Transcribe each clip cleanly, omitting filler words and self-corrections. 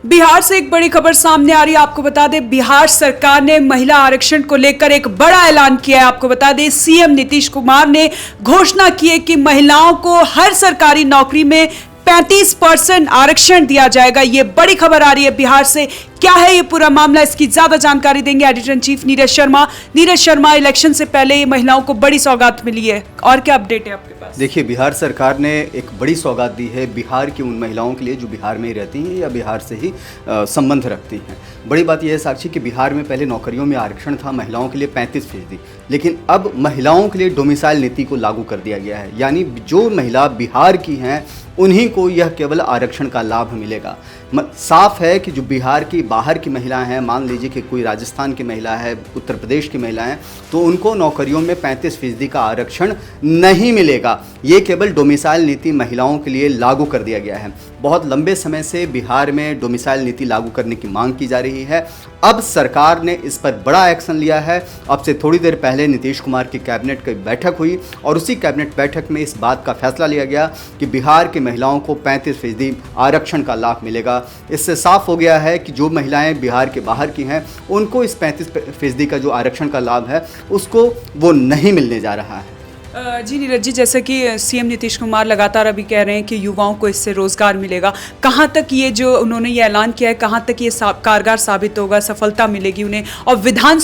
बिहार से एक बड़ी खबर सामने आ रही है। आपको बता दें, बिहार सरकार ने महिला आरक्षण को लेकर एक बड़ा ऐलान किया है। आपको बता दें, सीएम नीतीश कुमार ने घोषणा की है कि महिलाओं को हर सरकारी नौकरी में 35% आरक्षण दिया जाएगा। ये बड़ी खबर आ रही है बिहार से। क्या है ये पूरा मामला, इसकी ज्यादा जानकारी देंगे editor in chief Neeraj Sharma. Neeraj Sharma, election से पहले ये महिलाओं को बड़ी सौगात मिली है, और क्या अपडेट है आपके पास? देखिए, बिहार सरकार ने एक बड़ी सौगात दी है बिहार की उन महिलाओं के लिए जो बिहार में ही रहती हैं या बिहार से ही संबंध रखती हैं। बड़ी बात यह है साक्षी कि बिहार में पहले नौकरियों में आरक्षण था महिलाओं के लिए 35%, लेकिन अब महिलाओं के लिए डोमिसाइल नीति को लागू कर दिया गया है। यानी जो महिला बिहार की हैं उन्हीं को यह केवल आरक्षण का लाभ मिलेगा। साफ है कि जो बिहार की बाहर की महिलाएं हैं, मान लीजिए कि कोई राजस्थान की महिला है, उत्तर प्रदेश की महिला है, तो उनको नौकरियों में 35% का आरक्षण नहीं मिलेगा। ये केवल डोमिसाइल नीति महिलाओं के लिए लागू कर दिया गया है। बहुत लंबे समय से बिहार में डोमिसाइल नीति लागू करने की मांग की जा रही है। अब सरकार ने इस पर बड़ा एक्शन लिया है। अब से थोड़ी देर पहले नीतीश कुमार की कैबिनेट की बैठक हुई और उसी कैबिनेट बैठक में इस बात का फैसला लिया गया कि बिहार की महिलाओं को 35% आरक्षण का लाभ मिलेगा। इससे साफ हो गया है कि जो महिलाएं बिहार के बाहर की हैं उनको इस 35% का जो आरक्षण का लाभ है उसको वो नहीं मिलने जा रहा है। जी नीरज जी, जैसे कि सीएम नीतीश कुमार लगातार अभी कह रहे हैं कि युवाओं को इससे रोजगार मिलेगा, कहाँ तक ये जो उन्होंने ये ऐलान किया है, कहाँ तक ये कारगर साबित होगा, सफलता मिलेगी उन्हें? और विधान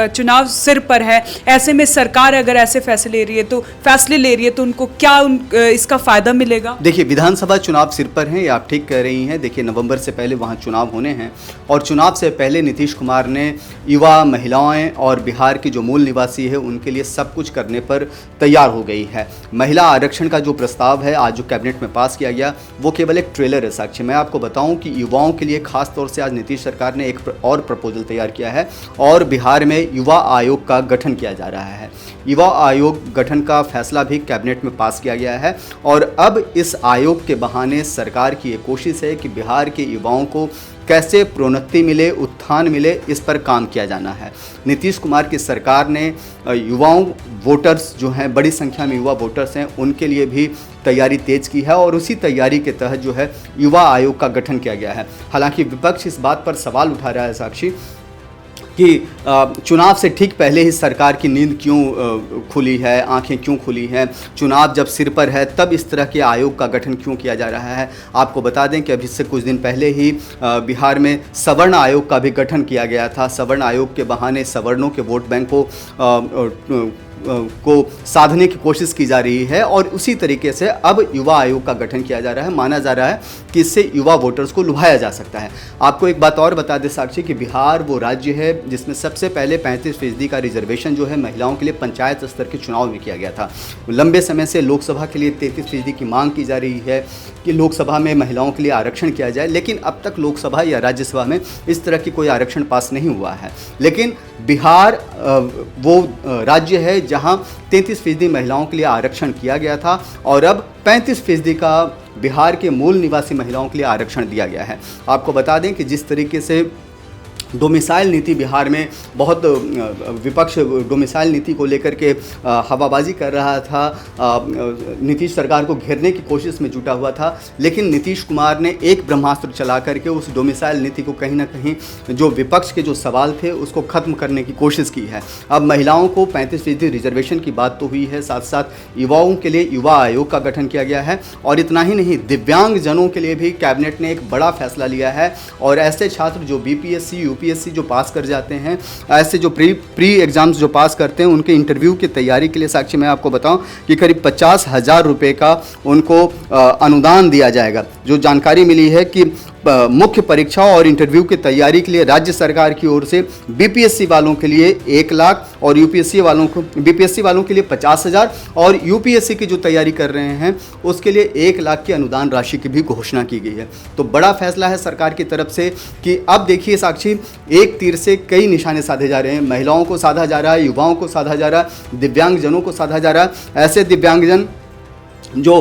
चुनाव सिर पर है, ऐसे में सरकार अगर ऐसे फैसले ले रही है तो उनको क्या इसका फायदा मिलेगा? देखिए, विधानसभा चुनाव सिर पर हैं, ये आप ठीक कह रही हैं। देखिए, नवंबर से पहले वहाँ चुनाव होने हैं और चुनाव से पहले नीतीश कुमार ने युवा, महिलाएं और बिहार की जो मूल निवासी है उनके लिए सब कुछ करने पर तैयार हो गई है। महिला आरक्षण का जो प्रस्ताव है आज जो कैबिनेट में पास किया गया वो केवल एक ट्रेलर है साक्षी। मैं आपको बताऊं कि युवाओं के लिए खास तौर से आज नीतीश सरकार ने एक और प्रपोजल तैयार किया है और बिहार में युवा आयोग का गठन किया जा रहा है। युवा आयोग गठन का फैसला भी कैबिनेट में पास किया गया है और अब इस आयोग के बहाने सरकार की ये कोशिश है कि बिहार के युवाओं को कैसे प्रोन्नति मिले, उत्थान मिले, इस पर काम किया जाना है। नीतीश कुमार की सरकार ने युवाओं वोटर्स जो हैं, बड़ी संख्या में युवा वोटर्स हैं, उनके लिए भी तैयारी तेज की है और उसी तैयारी के तहत जो है युवा आयोग का गठन किया गया है। हालांकि विपक्ष इस बात पर सवाल उठा रहा है साक्षी कि चुनाव से ठीक पहले ही सरकार की नींद क्यों खुली है, आंखें क्यों खुली हैं, चुनाव जब सिर पर है तब इस तरह के आयोग का गठन क्यों किया जा रहा है। आपको बता दें कि अभी से कुछ दिन पहले ही बिहार में सवर्ण आयोग का भी गठन किया गया था। सवर्ण आयोग के बहाने सवर्णों के वोट बैंक को साधने की कोशिश की जा रही है और उसी तरीके से अब युवा आयोग का गठन किया जा रहा है। माना जा रहा है कि इससे युवा वोटर्स को लुभाया जा सकता है। आपको एक बात और बता दें साक्षी कि बिहार वो राज्य है जिसमें सबसे पहले 35% का रिजर्वेशन जो है महिलाओं के लिए पंचायत स्तर के चुनाव में किया गया था। लंबे समय से लोकसभा के लिए 33% की मांग की जा रही है कि लोकसभा में महिलाओं के लिए आरक्षण किया जाए, लेकिन अब तक लोकसभा या राज्यसभा में इस तरह की कोई आरक्षण पास नहीं हुआ है। लेकिन बिहार वो राज्य है जहां 33% महिलाओं के लिए आरक्षण किया गया था और अब 35% का बिहार के मूल निवासी महिलाओं के लिए आरक्षण दिया गया है। आपको बता दें कि जिस तरीके से डोमिसाइल नीति बिहार में बहुत विपक्ष डोमिसाइल नीति को लेकर के हवाबाजी कर रहा था, नीतीश सरकार को घेरने की कोशिश में जुटा हुआ था, लेकिन नीतीश कुमार ने एक ब्रह्मास्त्र चला करके उस डोमिसाइल नीति को कहीं ना कहीं जो विपक्ष के जो सवाल थे उसको खत्म करने की कोशिश की है। अब महिलाओं को 35% रिजर्वेशन की बात तो हुई है, साथ साथ युवाओं के लिए युवा आयोग का गठन किया गया है और इतना ही नहीं, दिव्यांग जनों के लिए भी कैबिनेट ने एक बड़ा फैसला लिया है और ऐसे छात्र जो बीपीएससी यूपीएससी जो पास कर जाते हैं, ऐसे जो प्री एग्जाम्स जो पास करते हैं, उनके इंटरव्यू की तैयारी के लिए साक्षी मैं आपको बताऊं कि करीब 50,000 रुपये का उनको अनुदान दिया जाएगा। जो जानकारी मिली है कि मुख्य परीक्षा और इंटरव्यू की तैयारी के लिए राज्य सरकार की ओर से बीपीएससी वालों के लिए 1 लाख और बीपीएससी वालों के लिए 50,000 और यूपीएससी की जो तैयारी कर रहे हैं उसके लिए 1 लाख की अनुदान राशि की भी घोषणा की गई है। तो बड़ा फैसला है सरकार की तरफ से कि अब देखिए साक्षी, एक तीर से कई निशाने साधे जा रहे हैं। महिलाओं को साधा जा रहा है, युवाओं को साधा जा रहा है, दिव्यांगजनों को साधा जा रहा है। ऐसे दिव्यांगजन जो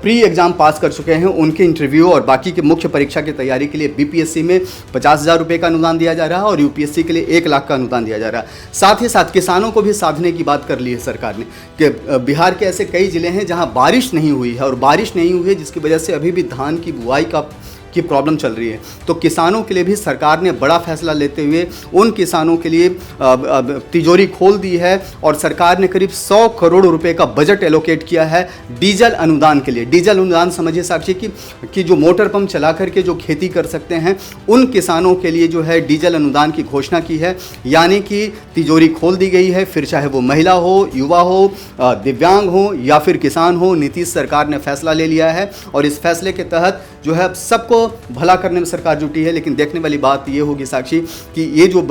प्री एग्ज़ाम पास कर चुके हैं उनके इंटरव्यू और बाकी के मुख्य परीक्षा की तैयारी के लिए बीपीएससी में 50,000 रुपये का अनुदान दिया जा रहा है और यूपीएससी के लिए 1 लाख का अनुदान दिया जा रहा है। साथ ही साथ किसानों को भी साधने की बात कर ली है सरकार ने कि बिहार के ऐसे कई ज़िले हैं जहां बारिश नहीं हुई है और बारिश नहीं हुई है जिसकी वजह से अभी भी धान की बुआई की प्रॉब्लम चल रही है। तो किसानों के लिए भी सरकार ने बड़ा फैसला लेते हुए उन किसानों के लिए तिजोरी खोल दी है और सरकार ने करीब 100 करोड़ रुपए का बजट एलोकेट किया है डीजल अनुदान के लिए। डीजल अनुदान समझिए साक्षी कि जो मोटर पंप चला करके जो खेती कर सकते हैं उन किसानों के लिए जो है डीजल अनुदान की घोषणा की है, यानी कि तिजोरी खोल दी गई है। फिर चाहे वो महिला हो, युवा हो, दिव्यांग हो या फिर किसान हो, नीतीश सरकार ने फैसला ले लिया है और इस फैसले के तहत जो है सबको भला करने में सरकार जुटी है। लेकिन देखने वाली बात ये होगी साक्षी कि ये जो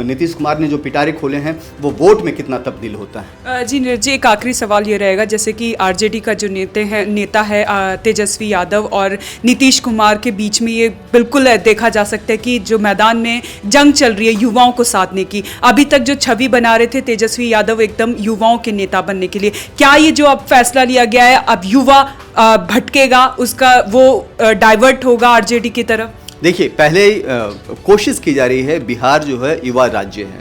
नीतीश कुमार ने जो पिटारे खोले हैं वो वोट में कितना तब्दील होता है। जी नीरज जी, एक आखिरी सवाल ये रहेगा, जैसे कि आरजेडी का जो नेता है तेजस्वी यादव और नीतीश कुमार के बीच में ये बिल्कुल देखा जा सकता है कि जो मैदान में जंग चल रही है युवाओं को साधने की, अभी तक जो छवि बना रहे थे तेजस्वी यादव एकदम युवाओं के नेता बनने के लिए, क्या ये जो अब फैसला लिया गया है अब युवा भटकेगा, उसका वो डाइवर्ट होगा आरजेडी की तरफ? देखिए, पहले कोशिश की जा रही है, बिहार जो है युवा राज्य है,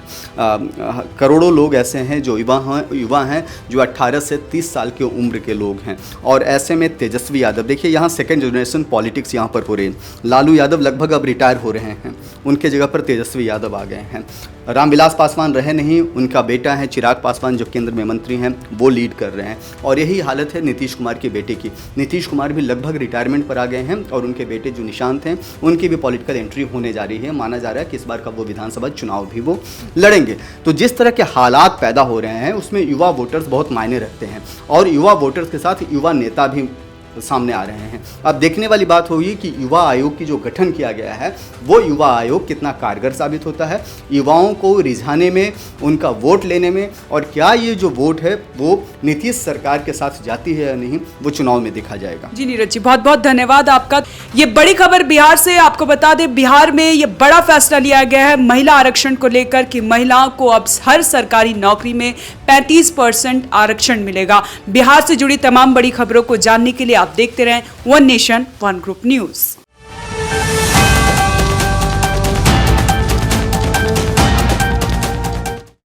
करोड़ों लोग ऐसे हैं जो युवा हैं जो 18 से 30 साल की उम्र के लोग हैं और ऐसे में तेजस्वी यादव, देखिए यहाँ सेकेंड जनरेशन पॉलिटिक्स यहाँ पर हो रही है। लालू यादव लगभग अब रिटायर हो रहे हैं, उनके जगह पर तेजस्वी यादव आ गए हैं। रामविलास पासवान रहे नहीं, उनका बेटा है चिराग पासवान जो केंद्र में मंत्री हैं, वो लीड कर रहे हैं और यही हालत है नीतीश कुमार के बेटे की। नीतीश कुमार भी लगभग रिटायरमेंट पर आ गए हैं और उनके बेटे जो निशांत हैं उनकी भी पॉलिटिकल एंट्री होने जा रही है। माना जा रहा है कि इस बार का वो विधानसभा चुनाव भी वो लड़ेंगे। तो जिस तरह के हालात पैदा हो रहे हैं उसमें युवा वोटर्स बहुत मायने रखते हैं और युवा वोटर्स के साथ युवा नेता भी सामने आ रहे हैं। अब देखने वाली बात होगी कि युवा आयोग की जो गठन किया गया है वो युवा आयोग कितना कारगर साबित होता है युवाओं को रिझाने में, उनका वोट लेने में, और क्या ये जो वोट है वो नीतीश सरकार के साथ जाती है या नहीं, वो चुनाव में देखा जाएगा। जी नीरज जी, बहुत बहुत धन्यवाद आपका। ये बड़ी खबर बिहार से, आपको बता दें बिहार में ये बड़ा फैसला लिया गया है महिला आरक्षण को लेकर कि महिलाओं को अब हर सरकारी नौकरी में 35% आरक्षण मिलेगा। बिहार से जुड़ी तमाम बड़ी खबरों को जानने के लिए आप देखते रहें one nation one group news.